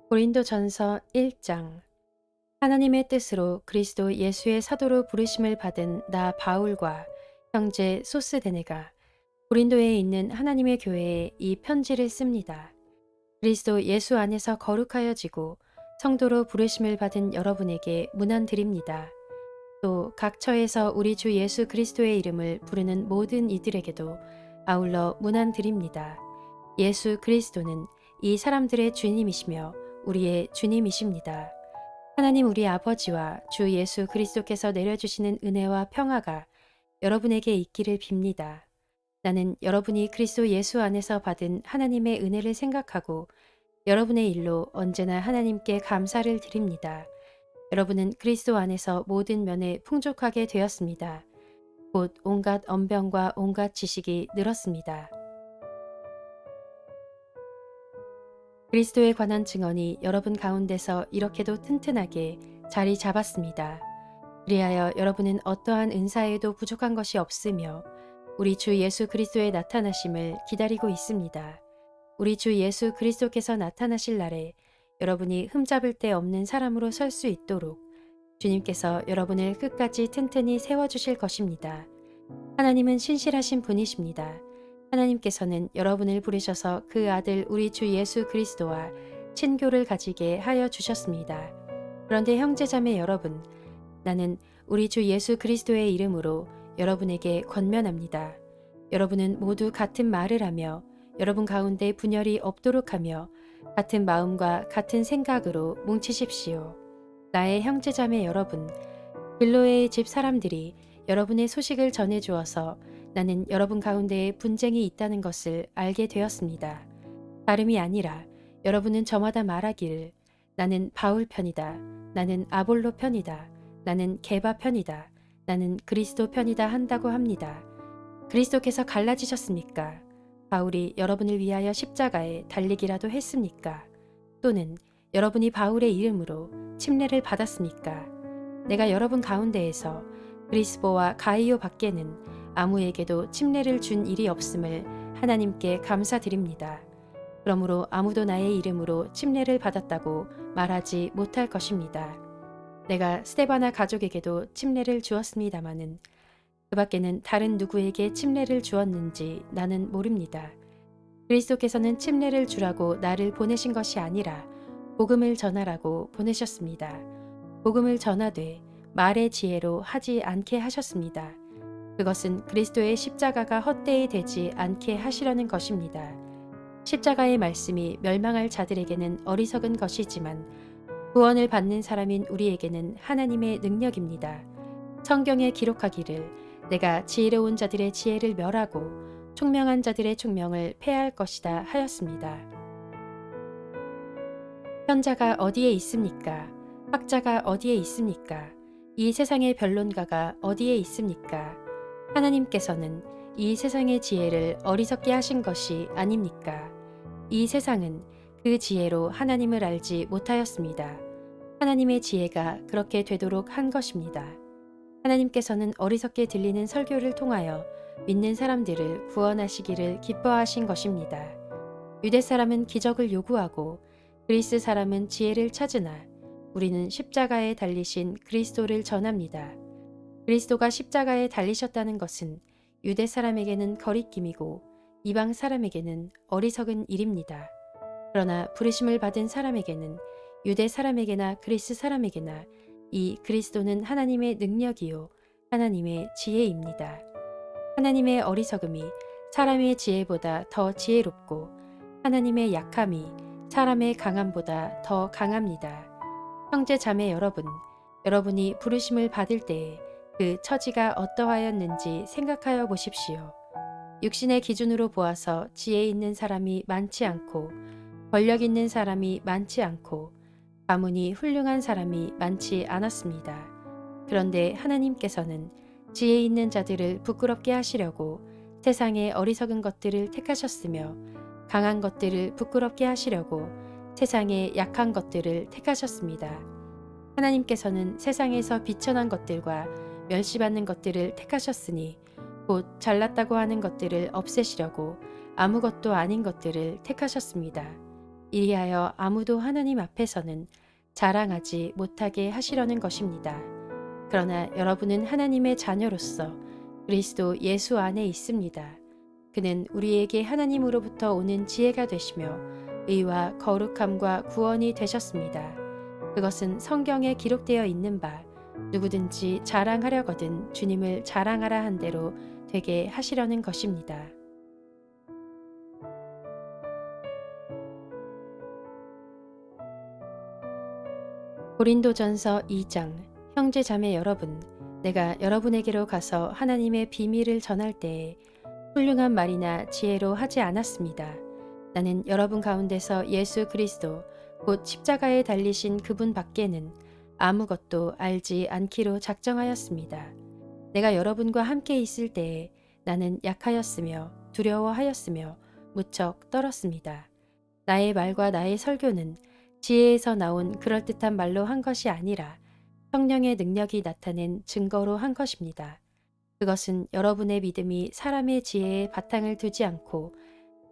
고린도전서 1장. 하나님의 뜻으로 그리스도 예수의 사도로 부르심을 받은 나 바울과 형제 소스데네가 고린도에 있는 하나님의 교회에 이 편지를 씁니다. 그리스도 예수 안에서 거룩하여지고 성도로 부르심을 받은 여러분에게 문안드립니다. 또 각 처에서 우리 주 예수 그리스도의 이름을 부르는 모든 이들에게도 아울러 문안드립니다. 예수 그리스도는 이 사람들의 주님이시며 우리의 주님이십니다. 하나님 우리 아버지와 주 예수 그리스도께서 내려주시는 은혜와 평화가 여러분에게 있기를 빕니다. 나는 여러분이 그리스도 예수 안에서 받은 하나님의 은혜를 생각하고 여러분의 일로 언제나 하나님께 감사를 드립니다. 여러분은 그리스도 안에서 모든 면에 풍족하게 되었습니다. 곧 온갖 언변과 온갖 지식이 늘었습니다. 그리스도에 관한 증언이 여러분 가운데서 이렇게도 튼튼하게 자리 잡았습니다. 그리하여 여러분은 어떠한 은사에도 부족한 것이 없으며 우리 주 예수 그리스도의 나타나심을 기다리고 있습니다. 우리 주 예수 그리스도께서 나타나실 날에 여러분이 흠잡을 데 없는 사람으로 설 수 있도록 주님께서 여러분을 끝까지 튼튼히 세워주실 것입니다. 하나님은 신실하신 분이십니다. 하나님께서는 여러분을 부르셔서 그 아들 우리 주 예수 그리스도와 친교를 가지게 하여 주셨습니다. 그런데 형제자매 여러분, 나는 우리 주 예수 그리스도의 이름으로 여러분에게 권면합니다. 여러분은 모두 같은 말을 하며 여러분 가운데 분열이 없도록 하며 같은 마음과 같은 생각으로 뭉치십시오. 나의 형제자매 여러분, 빌로의 집 사람들이 여러분의 소식을 전해 주어서 나는 여러분 가운데에 분쟁이 있다는 것을 알게 되었습니다. 다름이 아니라 여러분은 저마다 말하기를 나는 바울 편이다. 나는 아볼로 편이다. 나는 게바 편이다. 나는 그리스도 편이다 한다고 합니다. 그리스도께서 갈라지셨습니까? 바울이 여러분을 위하여 십자가에 달리기라도 했습니까? 또는 여러분이 바울의 이름으로 침례를 받았습니까? 내가 여러분 가운데에서 그리스보와 가이오 밖에는 아무에게도 침례를 준 일이 없음을 하나님께 감사드립니다. 그러므로 아무도 나의 이름으로 침례를 받았다고 말하지 못할 것입니다. 내가 스데바나 가족에게도 침례를 주었습니다마는 그 밖에는 다른 누구에게 침례를 주었는지 나는 모릅니다. 그리스도께서는 침례를 주라고 나를 보내신 것이 아니라 복음을 전하라고 보내셨습니다. 복음을 전하되 말의 지혜로 하지 않게 하셨습니다. 그것은 그리스도의 십자가가 헛되이 되지 않게 하시려는 것입니다. 십자가의 말씀이 멸망할 자들에게는 어리석은 것이지만 구원을 받는 사람인 우리에게는 하나님의 능력입니다. 성경에 기록하기를 내가 지혜로운 자들의 지혜를 멸하고 총명한 자들의 총명을 패할 것이다 하였습니다. 현자가 어디에 있습니까? 학자가 어디에 있습니까? 이 세상의 변론가가 어디에 있습니까? 하나님께서는 이 세상의 지혜를 어리석게 하신 것이 아닙니까? 이 세상은 그 지혜로 하나님을 알지 못하였습니다. 하나님의 지혜가 그렇게 되도록 한 것입니다. 하나님께서는 어리석게 들리는 설교를 통하여 믿는 사람들을 구원하시기를 기뻐하신 것입니다. 유대 사람은 기적을 요구하고 그리스 사람은 지혜를 찾으나 우리는 십자가에 달리신 그리스도를 전합니다. 그리스도가 십자가에 달리셨다는 것은 유대 사람에게는 거리낌이고 이방 사람에게는 어리석은 일입니다. 그러나 부르심을 받은 사람에게는 유대 사람에게나 그리스 사람에게나 이 그리스도는 하나님의 능력이요 하나님의 지혜입니다. 하나님의 어리석음이 사람의 지혜보다 더 지혜롭고 하나님의 약함이 사람의 강함보다 더 강합니다. 형제 자매 여러분, 여러분이 부르심을 받을 때에 그 처지가 어떠하였는지 생각하여 보십시오. 육신의 기준으로 보아서 지혜 있는 사람이 많지 않고 권력 있는 사람이 많지 않고 가문이 훌륭한 사람이 많지 않았습니다. 그런데 하나님께서는 지혜 있는 자들을 부끄럽게 하시려고 세상의 어리석은 것들을 택하셨으며 강한 것들을 부끄럽게 하시려고 세상의 약한 것들을 택하셨습니다. 하나님께서는 세상에서 비천한 것들과 멸시받는 것들을 택하셨으니 곧 잘났다고 하는 것들을 없애시려고 아무것도 아닌 것들을 택하셨습니다. 이리하여 아무도 하나님 앞에서는 자랑하지 못하게 하시려는 것입니다. 그러나 여러분은 하나님의 자녀로서 그리스도 예수 안에 있습니다. 그는 우리에게 하나님으로부터 오는 지혜가 되시며 의와 거룩함과 구원이 되셨습니다. 그것은 성경에 기록되어 있는 바 누구든지 자랑하려거든 주님을 자랑하라 한 대로 되게 하시려는 것입니다. 고린도전서 2장. 형제 자매 여러분, 내가 여러분에게로 가서 하나님의 비밀을 전할 때에 훌륭한 말이나 지혜로 하지 않았습니다. 나는 여러분 가운데서 예수 그리스도 곧 십자가에 달리신 그분 밖에는 아무것도 알지 않기로 작정하였습니다. 내가 여러분과 함께 있을 때에 나는 약하였으며 두려워하였으며 무척 떨었습니다. 나의 말과 나의 설교는 지혜에서 나온 그럴듯한 말로 한 것이 아니라 성령의 능력이 나타낸 증거로 한 것입니다. 그것은 여러분의 믿음이 사람의 지혜에 바탕을 두지 않고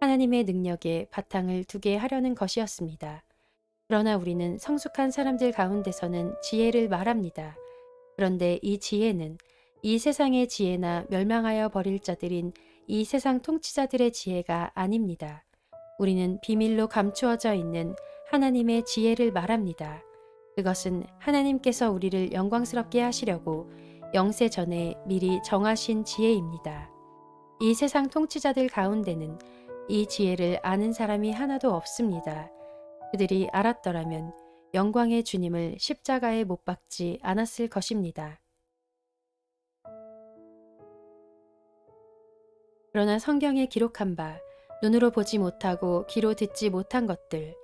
하나님의 능력에 바탕을 두게 하려는 것이었습니다. 그러나 우리는 성숙한 사람들 가운데서는 지혜를 말합니다. 그런데 이 지혜는 이 세상의 지혜나 멸망하여 버릴 자들인 이 세상 통치자들의 지혜가 아닙니다. 우리는 비밀로 감추어져 있는 하나님의 지혜를 말합니다. 그것은 하나님께서 우리를 영광스럽게 하시려고 영세 전에 미리 정하신 지혜입니다. 이 세상 통치자들 가운데는 이 지혜를 아는 사람이 하나도 없습니다. 그들이 알았더라면 영광의 주님을 십자가에 못 박지 않았을 것입니다. 그러나 성경에 기록한 바 눈으로 보지 못하고 귀로 듣지 못한 것들,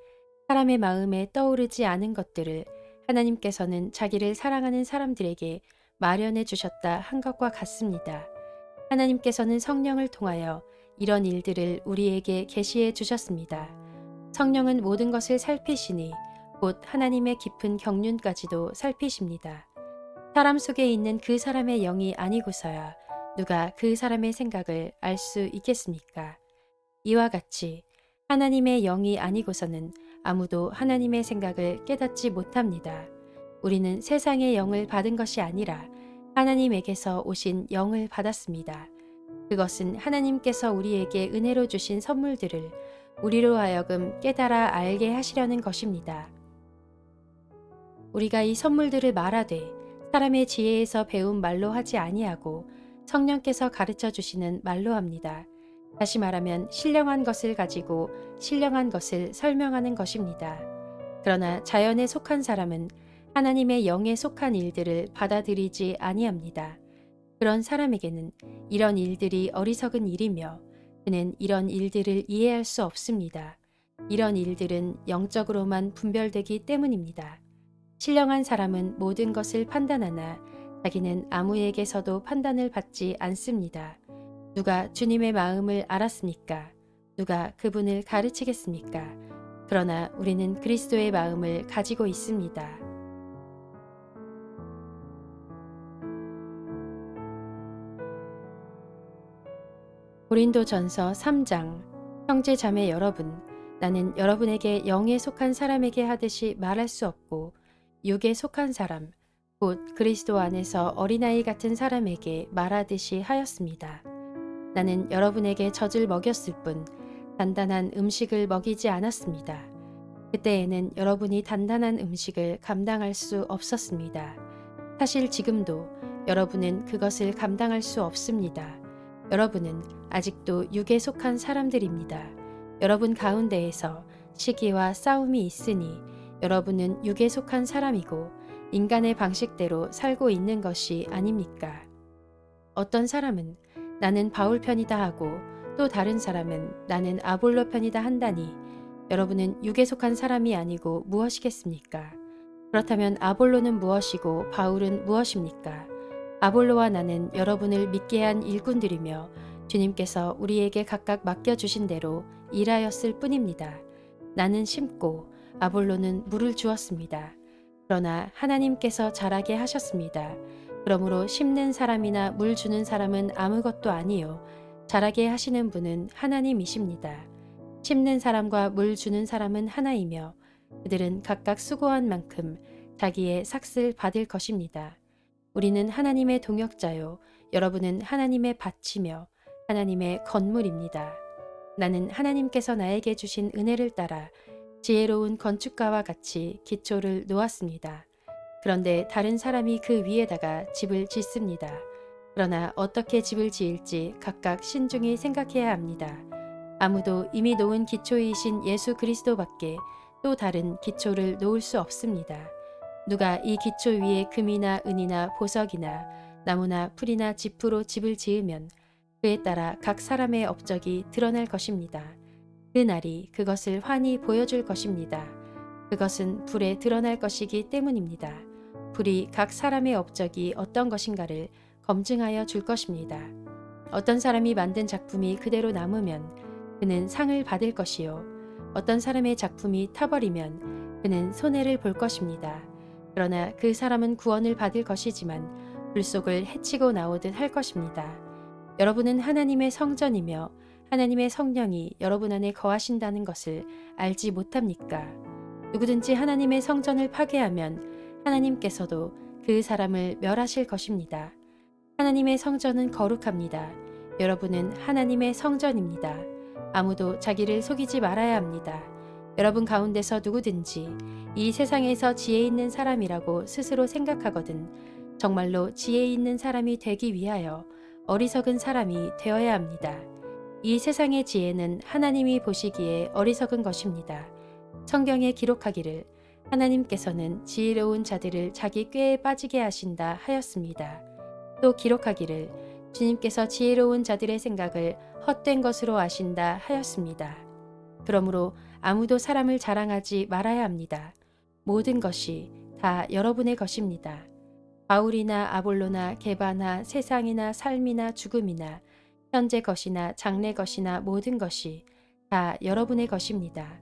사람의 마음에 떠오르지 않은 것들을 하나님께서는 자기를 사랑하는 사람들에게 마련해 주셨다 한 것과 같습니다. 하나님께서는 성령을 통하여 이런 일들을 우리에게 계시해 주셨습니다. 성령은 모든 것을 살피시니 곧 하나님의 깊은 경륜까지도 살피십니다. 사람 속에 있는 그 사람의 영이 아니고서야 누가 그 사람의 생각을 알 수 있겠습니까? 이와 같이 하나님의 영이 아니고서는 아무도 하나님의 생각을 깨닫지 못합니다. 우리는 세상의 영을 받은 것이 아니라 하나님에게서 오신 영을 받았습니다. 그것은 하나님께서 우리에게 은혜로 주신 선물들을 우리로 하여금 깨달아 알게 하시려는 것입니다. 우리가 이 선물들을 말하되 사람의 지혜에서 배운 말로 하지 아니하고 성령께서 가르쳐 주시는 말로 합니다. 다시 말하면 신령한 것을 가지고 신령한 것을 설명하는 것입니다. 그러나 자연에 속한 사람은 하나님의 영에 속한 일들을 받아들이지 아니합니다. 그런 사람에게는 이런 일들이 어리석은 일이며 그는 이런 일들을 이해할 수 없습니다. 이런 일들은 영적으로만 분별되기 때문입니다. 신령한 사람은 모든 것을 판단하나 자기는 아무에게서도 판단을 받지 않습니다. 누가 주님의 마음을 알았습니까? 누가 그분을 가르치겠습니까? 그러나 우리는 그리스도의 마음을 가지고 있습니다. 고린도전서 3장. 형제 자매 여러분, 나는 여러분에게 영에 속한 사람에게 하듯이 말할 수 없고 육에 속한 사람, 곧 그리스도 안에서 어린아이 같은 사람에게 말하듯이 하였습니다. 나는 여러분에게 젖을 먹였을 뿐 단단한 음식을 먹이지 않았습니다. 그때에는 여러분이 단단한 음식을 감당할 수 없었습니다. 사실 지금도 여러분은 그것을 감당할 수 없습니다. 여러분은 아직도 육에 속한 사람들입니다. 여러분 가운데에서 시기와 싸움이 있으니 여러분은 육에 속한 사람이고 인간의 방식대로 살고 있는 것이 아닙니까? 어떤 사람은 나는 바울 편이다 하고 또 다른 사람은 나는 아볼로 편이다 한다니 여러분은 육에 속한 사람이 아니고 무엇이겠습니까? 그렇다면 아볼로는 무엇이고 바울은 무엇입니까? 아볼로와 나는 여러분을 믿게 한 일꾼들이며 주님께서 우리에게 각각 맡겨주신 대로 일하였을 뿐입니다. 나는 심고 아볼로는 물을 주었습니다. 그러나 하나님께서 자라게 하셨습니다. 그러므로 심는 사람이나 물 주는 사람은 아무것도 아니요 자라게 하시는 분은 하나님이십니다. 심는 사람과 물 주는 사람은 하나이며 그들은 각각 수고한 만큼 자기의 삭을 받을 것입니다. 우리는 하나님의 동역자요 여러분은 하나님의 밭이며 하나님의 건물입니다. 나는 하나님께서 나에게 주신 은혜를 따라 지혜로운 건축가와 같이 기초를 놓았습니다. 그런데 다른 사람이 그 위에다가 집을 짓습니다. 그러나 어떻게 집을 지을지 각각 신중히 생각해야 합니다. 아무도 이미 놓은 기초이신 예수 그리스도밖에 또 다른 기초를 놓을 수 없습니다. 누가 이 기초 위에 금이나 은이나 보석이나 나무나 풀이나 지프로 집을 지으면 그에 따라 각 사람의 업적이 드러날 것입니다. 그 날이 그것을 환히 보여줄 것입니다. 그것은 불에 드러날 것이기 때문입니다. 불이 각 사람의 업적이 어떤 것인가를 검증하여 줄 것입니다. 어떤 사람이 만든 작품이 그대로 남으면 그는 상을 받을 것이요. 어떤 사람의 작품이 타버리면 그는 손해를 볼 것입니다. 그러나 그 사람은 구원을 받을 것이지만 불 속을 헤치고 나오듯 할 것입니다. 여러분은 하나님의 성전이며 하나님의 성령이 여러분 안에 거하신다는 것을 알지 못합니까? 누구든지 하나님의 성전을 파괴하면 하나님께서도 그 사람을 멸하실 것입니다. 하나님의 성전은 거룩합니다. 여러분은 하나님의 성전입니다. 아무도 자기를 속이지 말아야 합니다. 여러분 가운데서 누구든지 이 세상에서 지혜 있는 사람이라고 스스로 생각하거든 정말로 지혜 있는 사람이 되기 위하여 어리석은 사람이 되어야 합니다. 이 세상의 지혜는 하나님이 보시기에 어리석은 것입니다. 성경에 기록하기를 하나님께서는 지혜로운 자들을 자기 꾀에 빠지게 하신다 하였습니다. 또 기록하기를 주님께서 지혜로운 자들의 생각을 헛된 것으로 아신다 하였습니다. 그러므로 아무도 사람을 자랑하지 말아야 합니다. 모든 것이 다 여러분의 것입니다. 바울이나 아볼로나 게바나 세상이나 삶이나 죽음이나 현재 것이나 장래 것이나 모든 것이 다 여러분의 것입니다.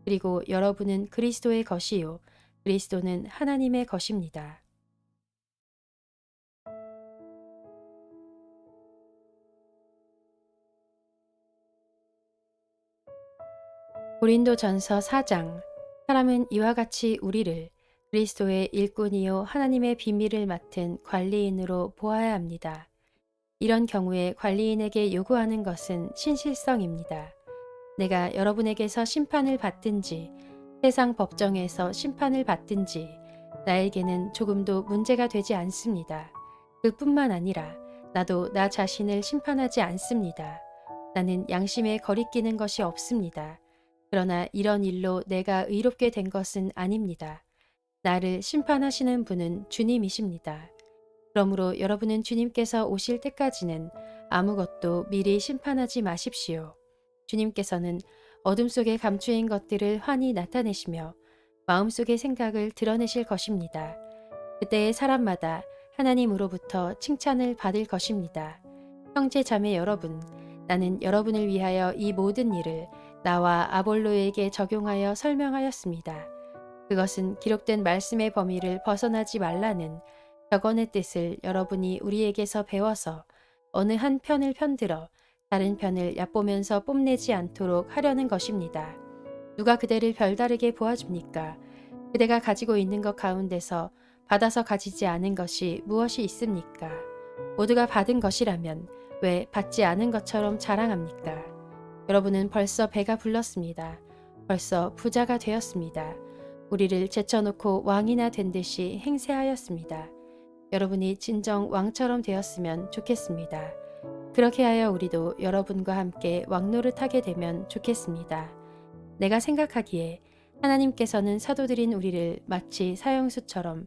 그리고 여러분은 그리스도의 것이요 그리스도는 하나님의 것입니다. 고린도전서 4장. 사람은 이와 같이 우리를 그리스도의 일꾼이요 하나님의 비밀을 맡은 관리인으로 보아야 합니다. 이런 경우에 관리인에게 요구하는 것은 신실성입니다. 내가 여러분에게서 심판을 받든지 세상 법정에서 심판을 받든지 나에게는 조금도 문제가 되지 않습니다. 그뿐만 아니라 나도 나 자신을 심판하지 않습니다. 나는 양심에 거리끼는 것이 없습니다. 그러나 이런 일로 내가 의롭게 된 것은 아닙니다. 나를 심판하시는 분은 주님이십니다. 그러므로 여러분은 주님께서 오실 때까지는 아무것도 미리 심판하지 마십시오. 주님께서는 어둠 속에 감추인 것들을 환히 나타내시며 마음속의 생각을 드러내실 것입니다. 그때의 사람마다 하나님으로부터 칭찬을 받을 것입니다. 형제 자매 여러분, 나는 여러분을 위하여 이 모든 일을 나와 아볼로에게 적용하여 설명하였습니다. 그것은 기록된 말씀의 범위를 벗어나지 말라는 격언의 뜻을 여러분이 우리에게서 배워서 어느 한 편을 편들어 다른 편을 얕보면서 뽐내지 않도록 하려는 것입니다. 누가 그대를 별다르게 보아줍니까? 그대가 가지고 있는 것 가운데서 받아서 가지지 않은 것이 무엇이 있습니까? 모두가 받은 것이라면 왜 받지 않은 것처럼 자랑합니까? 여러분은 벌써 배가 불렀습니다. 벌써 부자가 되었습니다. 우리를 제쳐놓고 왕이나 된 듯이 행세하였습니다. 여러분이 진정 왕처럼 되었으면 좋겠습니다. 그렇게 하여 우리도 여러분과 함께 왕노릇하게 되면 좋겠습니다. 내가 생각하기에 하나님께서는 사도들인 우리를 마치 사형수처럼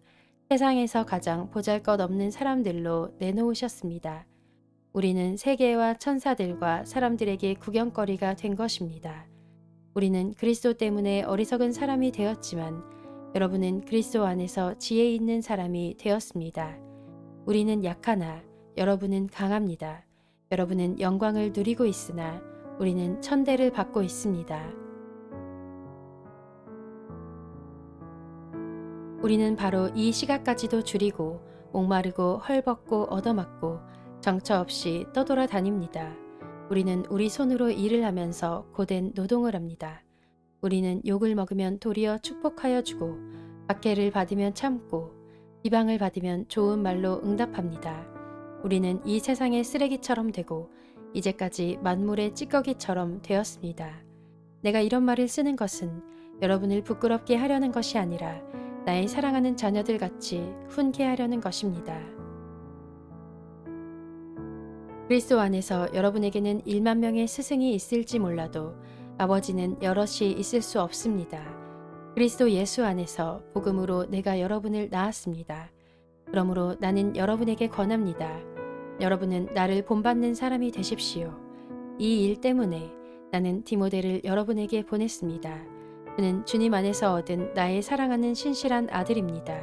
세상에서 가장 보잘것없는 사람들로 내놓으셨습니다. 우리는 세계와 천사들과 사람들에게 구경거리가 된 것입니다. 우리는 그리스도 때문에 어리석은 사람이 되었지만 여러분은 그리스도 안에서 지혜 있는 사람이 되었습니다. 우리는 약하나 여러분은 강합니다. 여러분은 영광을 누리고 있으나 우리는 천대를 받고 있습니다. 우리는 바로 이 시각까지도 줄이고 목마르고 헐벗고 얻어맞고 정처 없이 떠돌아다닙니다. 우리는 우리 손으로 일을 하면서 고된 노동을 합니다. 우리는 욕을 먹으면 도리어 축복하여 주고 박해를 받으면 참고 비방을 받으면 좋은 말로 응답합니다. 우리는 이 세상의 쓰레기처럼 되고 이제까지 만물의 찌꺼기처럼 되었습니다. 내가 이런 말을 쓰는 것은 여러분을 부끄럽게 하려는 것이 아니라 나의 사랑하는 자녀들 같이 훈계하려는 것입니다. 그리스도 안에서 여러분에게는 1만 명의 스승이 있을지 몰라도 아버지는 여럿이 있을 수 없습니다. 그리스도 예수 안에서 복음으로 내가 여러분을 낳았습니다. 그러므로 나는 여러분에게 권합니다. 여러분은 나를 본받는 사람이 되십시오. 이 일 때문에 나는 디모데를 여러분에게 보냈습니다. 그는 주님 안에서 얻은 나의 사랑하는 신실한 아들입니다.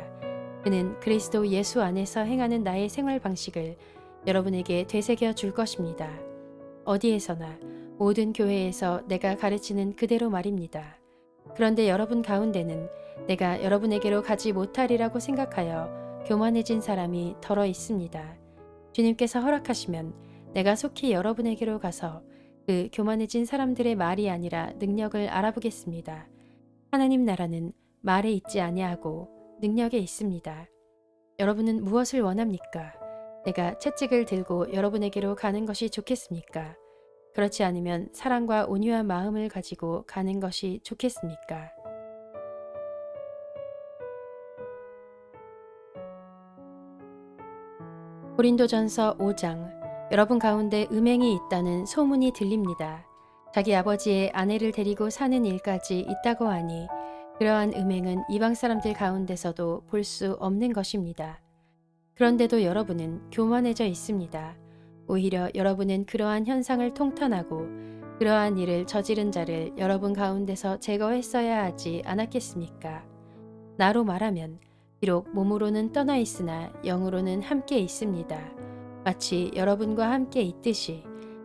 그는 그리스도 예수 안에서 행하는 나의 생활 방식을 여러분에게 되새겨 줄 것입니다. 어디에서나 모든 교회에서 내가 가르치는 그대로 말입니다. 그런데 여러분 가운데는 내가 여러분에게로 가지 못하리라고 생각하여 교만해진 사람이 덜어 있습니다. 주님께서 허락하시면 내가 속히 여러분에게로 가서 그 교만해진 사람들의 말이 아니라 능력을 알아보겠습니다. 하나님 나라는 말에 있지 아니하고 능력에 있습니다. 여러분은 무엇을 원합니까? 내가 채찍을 들고 여러분에게로 가는 것이 좋겠습니까? 그렇지 않으면 사랑과 온유한 마음을 가지고 가는 것이 좋겠습니까? 고린도전서 5장. 여러분 가운데 음행이 있다는 소문이 들립니다. 자기 아버지의 아내를 데리고 사는 일까지 있다고 하니 그러한 음행은 이방 사람들 가운데서도 볼 수 없는 것입니다. 그런데도 여러분은 교만해져 있습니다. 오히려 여러분은 그러한 현상을 통탄하고 그러한 일을 저지른 자를 여러분 가운데서 제거했어야 하지 않았겠습니까? 나로 말하면 비록 몸으로는 떠나 있으나 영으로는 함께 있습니다. 마치 여러분과 함께 있듯이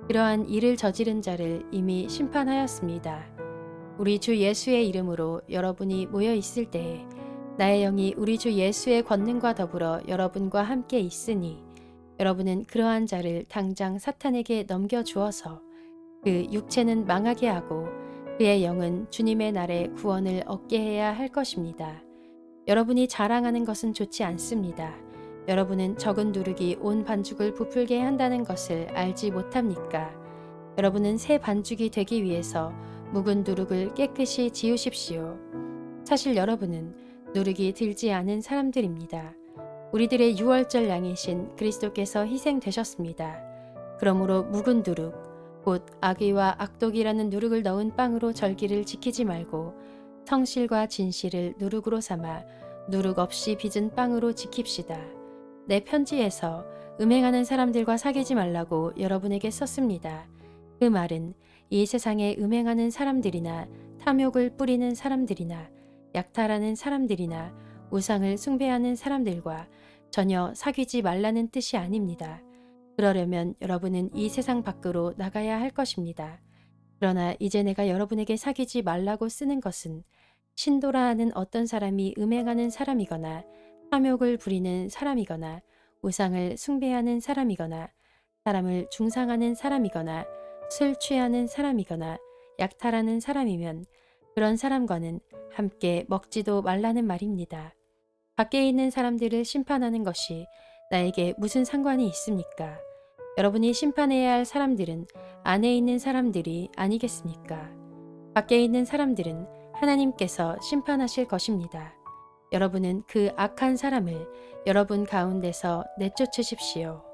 그러한 일을 저지른 자를 이미 심판하였습니다. 우리 주 예수의 이름으로 여러분이 모여 있을 때에 나의 영이 우리 주 예수의 권능과 더불어 여러분과 함께 있으니 여러분은 그러한 자를 당장 사탄에게 넘겨주어서 그 육체는 망하게 하고 그의 영은 주님의 날에 구원을 얻게 해야 할 것입니다. 여러분이 자랑하는 것은 좋지 않습니다. 여러분은 적은 누룩이 온 반죽을 부풀게 한다는 것을 알지 못합니까? 여러분은 새 반죽이 되기 위해서 묵은 누룩을 깨끗이 지우십시오. 사실 여러분은 누룩이 들지 않은 사람들입니다. 우리들의 유월절 양이신 그리스도께서 희생되셨습니다. 그러므로 묵은 누룩, 곧 악의와 악독이라는 누룩을 넣은 빵으로 절기를 지키지 말고 성실과 진실을 누룩으로 삼아 누룩 없이 빚은 빵으로 지킵시다. 내 편지에서 음행하는 사람들과 사귀지 말라고 여러분에게 썼습니다. 그 말은 이 세상에 음행하는 사람들이나 탐욕을 뿌리는 사람들이나 약탈하는 사람들이나 우상을 숭배하는 사람들과 전혀 사귀지 말라는 뜻이 아닙니다. 그러려면 여러분은 이 세상 밖으로 나가야 할 것입니다. 그러나 이제 내가 여러분에게 사귀지 말라고 쓰는 것은 신도라 하는 어떤 사람이 음행하는 사람이거나 탐욕을 부리는 사람이거나 우상을 숭배하는 사람이거나 사람을 중상하는 사람이거나 술 취하는 사람이거나 약탈하는 사람이면 그런 사람과는 함께 먹지도 말라는 말입니다. 밖에 있는 사람들을 심판하는 것이 나에게 무슨 상관이 있습니까? 여러분이 심판해야 할 사람들은 안에 있는 사람들이 아니겠습니까? 밖에 있는 사람들은 하나님께서 심판하실 것입니다. 여러분은 그 악한 사람을 여러분 가운데서 내쫓으십시오.